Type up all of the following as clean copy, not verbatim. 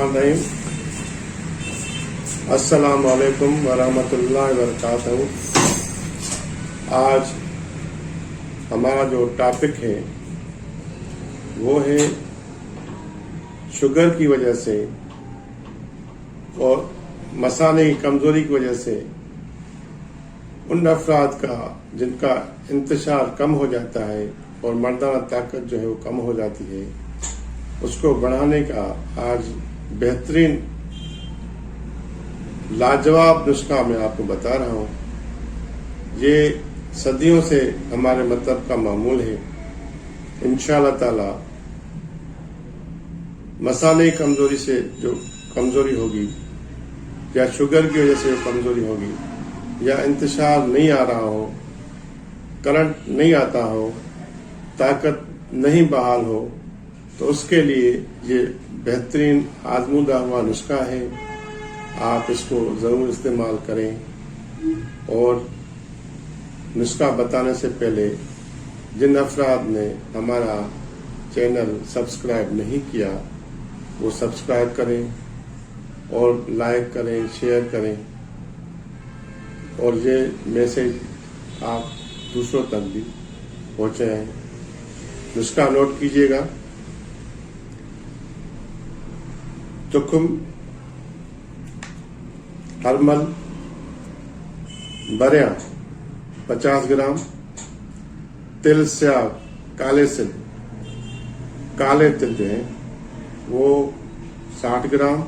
बिस्मिल्लाहिर्रहमानिर्रहीम। अस्सलाम वालेकुम वरहमतुल्लाहि वबरकातुहू। आज हमारा जो टॉपिक है वो है शुगर की वजह से और मसाले की कमज़ोरी की वजह से उन अफराद का जिनका इंतशार कम हो जाता है और मर्दाना ताकत जो है वो कम हो जाती है, उसको बढ़ाने का आज बेहतरीन लाजवाब नुस्खा मैं आपको बता रहा हूँ। ये सदियों से हमारे मतलब का मामूल है। इंशाअल्लाह ताला मसाले की कमज़ोरी से जो कमज़ोरी होगी या शुगर की वजह से जो कमज़ोरी होगी या इंतशार नहीं आ रहा हो, करंट नहीं आता हो, ताकत नहीं बहाल हो, तो उसके लिए ये बेहतरीन आजमूदा हुआ नुस्खा है। आप इसको ज़रूर इस्तेमाल करें। और नुस्खा बताने से पहले जिन अफराद ने हमारा चैनल सब्सक्राइब नहीं किया वो सब्सक्राइब करें और लाइक करें, शेयर करें और ये मैसेज आप दूसरों तक भी पहुँचाएं। नुस्खा नोट कीजिएगा। तुखम, हरमल, बरिया 50 ग्राम, तिल स्याग, काले तिल जो है वो 60 ग्राम,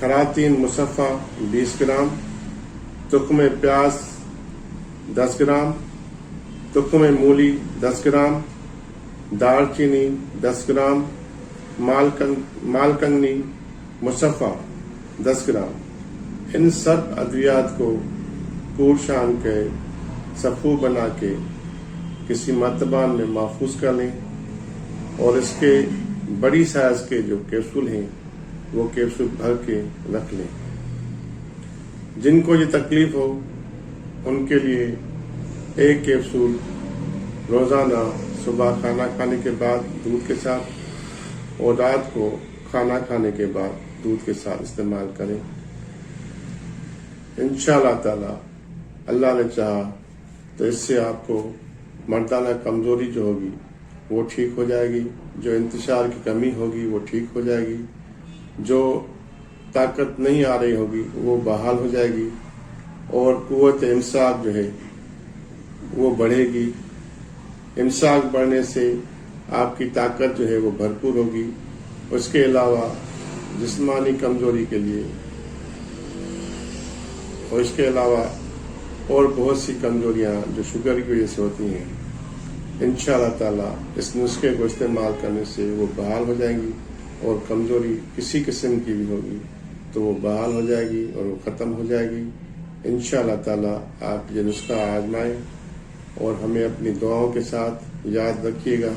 खरातीन मुसफ़ा 20 ग्राम, तुख्म प्याज 10 ग्राम, तुख्म मूली 10 ग्राम, दालचीनी 10 ग्राम, मालकंगनी मुसफ़ा 10 ग्राम। इन सब अद्वियात को कूट शान के सफ़ू बना के किसी मर्तबान में महफूज कर लें और इसके बड़ी साइज के जो कैप्सूल हैं वो कैप्सूल भर के रख लें। जिनको ये तकलीफ हो उनके लिए एक कैप्सूल रोज़ाना सुबह खाना खाने के बाद दूध के साथ और रात को खाना खाने के बाद दूध के साथ इस्तेमाल करें। इंशाअल्लाह ताला अल्लाह ने चाहा तो इससे आपको मर्दाना कमज़ोरी जो होगी वो ठीक हो जाएगी, जो इंतशार की कमी होगी वो ठीक हो जाएगी, जो ताकत नहीं आ रही होगी वो बहाल हो जाएगी और कुव्वत इमसाक जो है वो बढ़ेगी। इमसाक बढ़ने से आपकी ताकत जो है वो भरपूर होगी। उसके अलावा जिस्मानी कमज़ोरी के लिए और इसके अलावा और बहुत सी कमज़ोरियाँ जो शुगर की वजह से होती हैं, इंशाअल्लाह ताला इस नुस्खे को इस्तेमाल करने से वो बहाल हो जाएंगी और कमज़ोरी किसी किस्म की भी होगी तो वो बहाल हो जाएगी और वो ख़त्म हो जाएगी। इंशाअल्लाह ताला आप ये नुस्खा आजमाएं और हमें अपनी दुआओं के साथ याद रखिएगा।